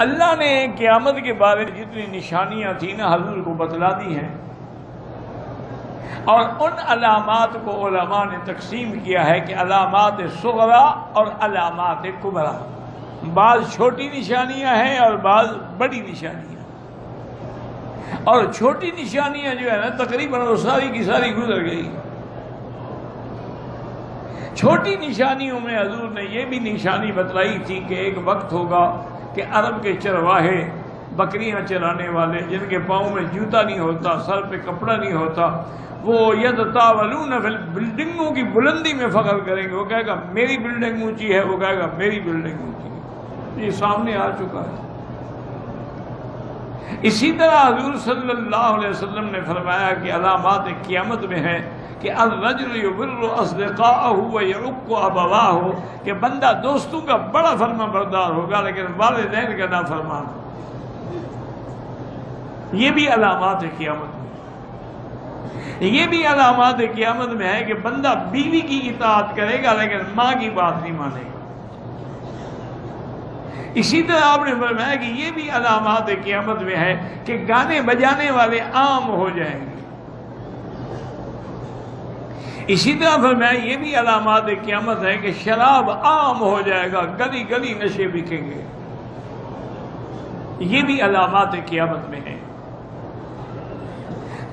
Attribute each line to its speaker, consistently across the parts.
Speaker 1: اللہ نے قیامت کے بارے میں جتنی نشانیاں تھیں نا حضور کو بتلا دی ہیں، اور ان علامات کو علماء نے تقسیم کیا ہے کہ علامات صغرا اور علامات کبرا۔ بعض چھوٹی نشانیاں ہیں اور بعض بڑی نشانیاں، اور چھوٹی نشانیاں جو ہے نا تقریباً وہ ساری کی ساری گزر گئی۔ چھوٹی نشانیوں میں حضور نے یہ بھی نشانی بتلائی تھی کہ ایک وقت ہوگا کہ عرب کے چرواہے، بکریاں چرانے والے جن کے پاؤں میں جوتا نہیں ہوتا، سر پہ کپڑا نہیں ہوتا، وہ یتطاولون فی بلڈنگوں کی بلندی میں فخر کریں گے۔ وہ کہے گا میری بلڈنگ اونچی ہے، وہ کہے گا میری بلڈنگ اونچی ہے۔ یہ سامنے آ چکا ہے۔ اسی طرح حضور صلی اللہ علیہ وسلم نے فرمایا کہ علامات قیامت میں ہے کہ الرجل یبر اصدقاءہ ویعق ابواہ، کہ بندہ دوستوں کا بڑا فرما بردار ہوگا لیکن والدین کا نافرمان ہوگا۔ یہ بھی علامات قیامت میں، یہ بھی علامات قیامت میں ہے کہ بندہ بیوی کی اطاعت کرے گا لیکن ماں کی بات نہیں مانے گا۔ اسی طرح آپ نے فرمایا کہ یہ بھی علامات قیامت میں ہے کہ گانے بجانے والے عام ہو جائیں گے۔ اسی طرح فرمایا یہ بھی علامات قیامت ہے کہ شراب عام ہو جائے گا، گلی گلی نشے بکیں گے۔ یہ بھی علامات قیامت میں ہے۔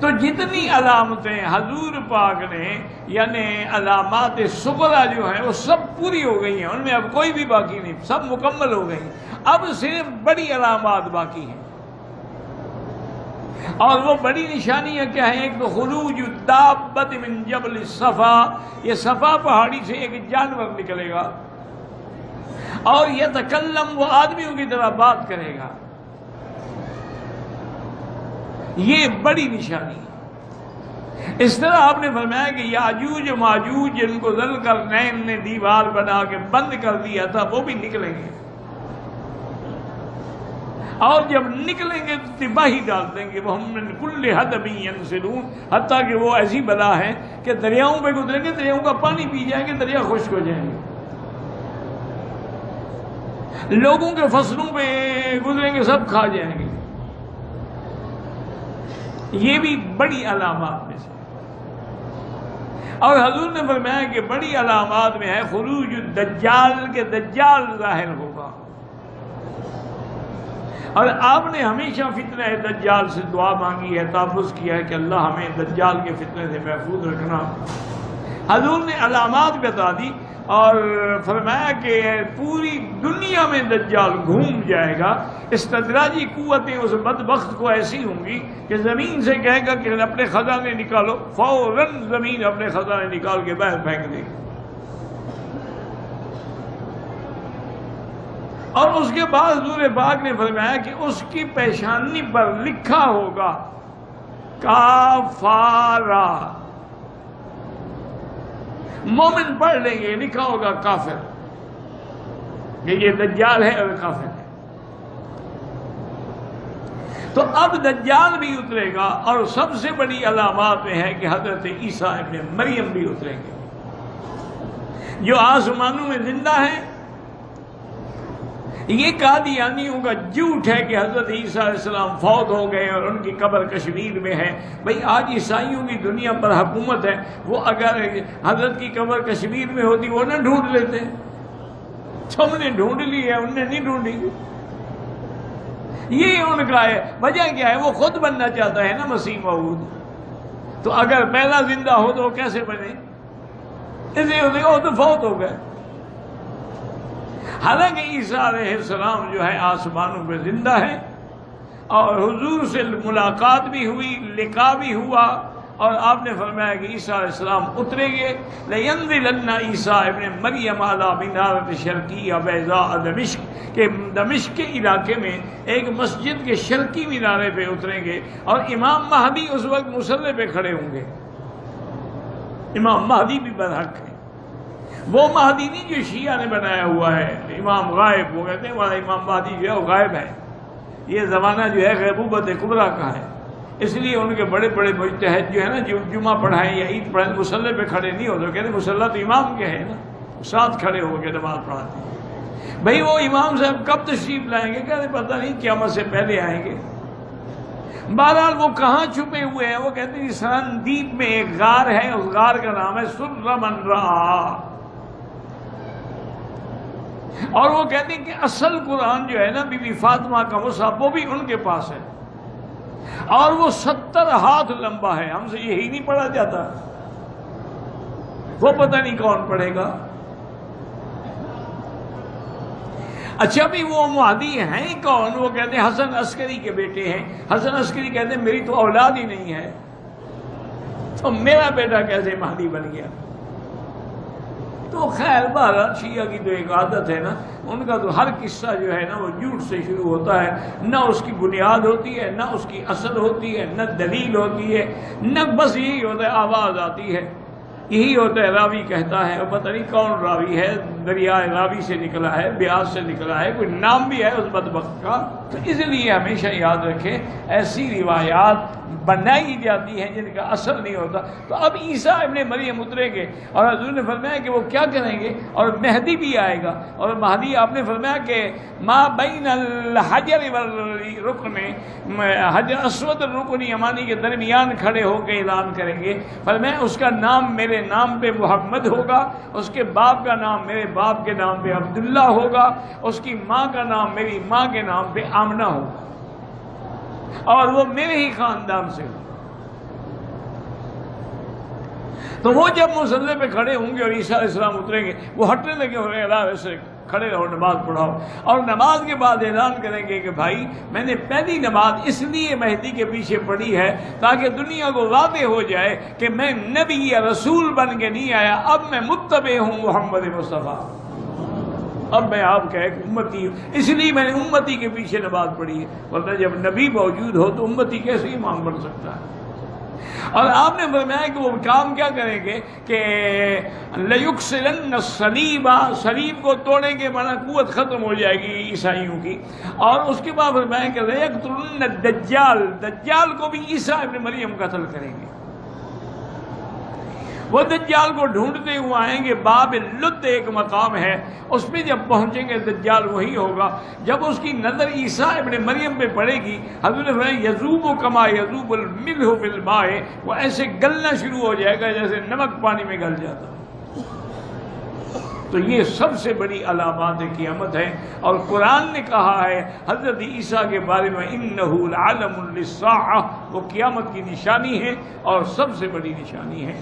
Speaker 1: تو جتنی علامتیں حضور پاک نے یعنی علامات صغرا جو ہیں وہ سب پوری ہو گئی ہیں، ان میں اب کوئی بھی باقی نہیں، سب مکمل ہو گئی۔ اب صرف بڑی علامات باقی ہیں، اور وہ بڑی نشانیاں کیا ہیں؟ ایک تو خروج دابۃ من جبل الصفا، یہ صفا پہاڑی سے ایک جانور نکلے گا اور یتکلم، وہ آدمیوں کی طرح بات کرے گا۔ یہ بڑی نشانی ہے۔ اس طرح آپ نے فرمایا کہ یاجوج و ماجوج جن کو ذوالقرنین نے دیوار بنا کے بند کر دیا تھا وہ بھی نکلیں گے، اور جب نکلیں گے تو تباہی ڈال دیں گے۔ وہ ہم من کل حدب ینسلون، حتیٰ کہ وہ ایسی بلا ہے کہ دریاؤں پہ گزریں گے، دریاؤں کا پانی پی جائیں گے، دریا خشک ہو جائیں گے، لوگوں کے فصلوں پہ گزریں گے، سب کھا جائیں گے۔ یہ بھی بڑی علامات میں سے۔ اور حضور نے فرمایا کہ بڑی علامات میں ہے خروج الدجال، کہ دجال ظاہر ہوگا۔ اور آپ نے ہمیشہ فتنہ دجال سے دعا مانگی ہے، تحفظ کیا ہے کہ اللہ ہمیں دجال کے فتنے سے محفوظ رکھنا۔ حضور نے علامات بتا دی اور فرمایا کہ پوری دنیا میں دجال گھوم جائے گا۔ استدراجی قوتیں اس بدبخت کو ایسی ہوں گی کہ زمین سے کہے گا کہ اپنے خزانے نکالو، فوراً زمین اپنے خزانے نکال کے باہر پھینک دے گی۔ اور اس کے بعد حضور پاک نے فرمایا کہ اس کی پیشانی پر لکھا ہوگا کافارا، مومن پڑھ لیں گے، لکھا ہوگا کافر، کہ یہ دجال ہے اور کافر ہے۔ تو اب دجال بھی اترے گا، اور سب سے بڑی علامات میں ہے کہ حضرت عیسیٰ ابن مریم بھی اتریں گے، جو آسمانوں میں زندہ ہیں۔ یہ قادیانیوں کا جھوٹ ہے کہ حضرت عیسیٰ علیہ السلام فوت ہو گئے اور ان کی قبر کشمیر میں ہے۔ بھئی آج عیسائیوں کی دنیا پر حکومت ہے، وہ اگر حضرت کی قبر کشمیر میں ہوتی وہ نہ ڈھونڈ لیتے، ہم نے ڈھونڈ لی ہے، انہوں نے نہیں ڈھونڈی۔ یہ ان کا ہے۔ وجہ کیا ہے؟ وہ خود بننا چاہتا ہے نا مسیح موعود، تو اگر پہلا زندہ ہو تو وہ کیسے بنے؟ اس لیے وہ تو فوت ہو گئے۔ حالانکہ عیسیٰ علیہ السلام جو ہے آسمانوں پہ زندہ ہے، اور حضور سے ملاقات بھی ہوئی، لقاء بھی ہوا، اور آپ نے فرمایا کہ عیسیٰ علیہ السلام اتریں گے۔ لَيَنزِلَنَّ عیسیٰ ابن مریم علی منارۃ شرقیہ بیضاء دمشق، کہ دمشق کے علاقے میں ایک مسجد کے شرقی مینارے پہ اتریں گے، اور امام مہدی اس وقت مصلی پہ کھڑے ہوں گے۔ امام مہدی بھی برحق ہے، وہ مہدی نہیں جو شیعہ نے بنایا ہوا ہے، امام غائب، وہ کہتے ہیں والا امام مہدی جو ہے وہ غائب ہے۔ یہ زمانہ جو ہے غیبوبت کبریٰ کا ہے، اس لیے ان کے بڑے بڑے مجتہد جو ہے نا، جو جمعہ پڑھائیں یا عید پڑھائیں مصلی پہ کھڑے نہیں ہوتے، کہتے ہیں مصلی تو امام کے ہے نا، ساتھ کھڑے ہو کے نماز پڑھاتے ہیں۔ بھئی وہ امام صاحب کب تشریف لائیں گے؟ کہتے پتہ نہیں، قیامت سے پہلے آئیں گے۔ بہرحال وہ کہاں چھپے ہوئے ہیں؟ وہ کہتے ہیں سرندیپ میں ایک غار ہے، اس غار کا نام ہے سر من را، اور وہ کہتے ہیں کہ اصل قرآن جو ہے نا بی بی فاطمہ کا مصحف وہ بھی ان کے پاس ہے، اور وہ 70 ہاتھ لمبا ہے، ہم سے یہی نہیں پڑھا جاتا، وہ پتہ نہیں کون پڑھے گا۔ اچھا بھی وہ مہدی ہیں کون؟ وہ کہتے ہیں حسن عسکری کے بیٹے ہیں۔ حسن عسکری کہتے ہیں میری تو اولاد ہی نہیں ہے، تو میرا بیٹا کیسے مہدی بن گیا؟ تو خیر بہرحال شیعہ کی تو ایک عادت ہے نا، ان کا تو ہر قصہ جو ہے نا وہ جھوٹ سے شروع ہوتا ہے، نہ اس کی بنیاد ہوتی ہے، نہ اس کی اصل ہوتی ہے، نہ دلیل ہوتی ہے، نہ بس یہی ہوتا ہے آواز آتی ہے، یہی ہوتا ہے راوی کہتا ہے، اور پتہ نہیں کون راوی ہے، دریائے راوی سے نکلا ہے، بیاس سے نکلا ہے، کوئی نام بھی ہے اس بدبخت کا۔ تو اس لیے ہمیشہ یاد رکھیں ایسی روایات بنائی جاتی ہیں جن کا اصل نہیں ہوتا۔ تو اب عیسیٰ ابن مریم اتریں گے، اور حضور نے فرمایا کہ وہ کیا کریں گے، اور مہدی بھی آئے گا، اور مہدی آپ نے فرمایا کہ ما بین الحجر والرکن، حجر اسود اور رکن یمانی کے درمیان کھڑے ہو کے اعلان کریں گے، فرمایا اس کا نام میرے نام پہ محمد ہوگا، اس کے باپ کا نام میرے باپ کے نام پہ عبداللہ ہوگا، اس کی ماں کا نام میری ماں کے نام پہ آمنہ ہوگا، اور وہ میرے ہی خاندان سے ہو۔ تو وہ جب مصلی پہ کھڑے ہوں گے اور عیسیٰ علیہ السلام اتریں گے، وہ ہٹنے لگے ہو رہے اللہ ویسے کھڑے رہو، نماز پڑھاؤ، اور نماز کے بعد اعلان کریں گے کہ بھائی میں نے پہلی نماز اس لیے مہدی کے پیچھے پڑھی ہے تاکہ دنیا کو واضح ہو جائے کہ میں نبی یا رسول بن کے نہیں آیا، اب میں متبع ہوں محمد مصطفیٰ، اب میں آپ کا ایک امتی ہوں، اس لیے میں نے امتی کے پیچھے نماز پڑھی ہے، ورنہ جب نبی موجود ہو تو امتی کیسے امام بن سکتا ہے؟ اور آپ نے فرمایا کہ وہ کام کیا کریں گے کہ لَيُكْسِرَنَّ الصَّلِيبَ، صلیب کو توڑیں گے، مانا قوت ختم ہو جائے گی عیسائیوں کی، اور اس کے بعد فرمایا کہ لَيَقْتُلُنَّ الدَّجَّالَ، دجال کو بھی عیسیٰ ابن مریم قتل کریں گے۔ وہ دجال کو ڈھونڈتے ہوئے آئیں گے، باب لد ایک مقام ہے، اس پہ جب پہنچیں گے دجال وہی ہوگا، جب اس کی نظر عیسیٰ ابن مریم پہ پڑے گی، حضور نے فرمایا یذوب کما یذوب الملح فی الماء، وہ ایسے گلنا شروع ہو جائے گا جیسے نمک پانی میں گل جاتا ہے۔ تو یہ سب سے بڑی علامات قیامت ہے، اور قرآن نے کہا ہے حضرت عیسیٰ کے بارے میں انہ لعلم للساعہ، وہ قیامت کی نشانی ہے اور سب سے بڑی نشانی ہے۔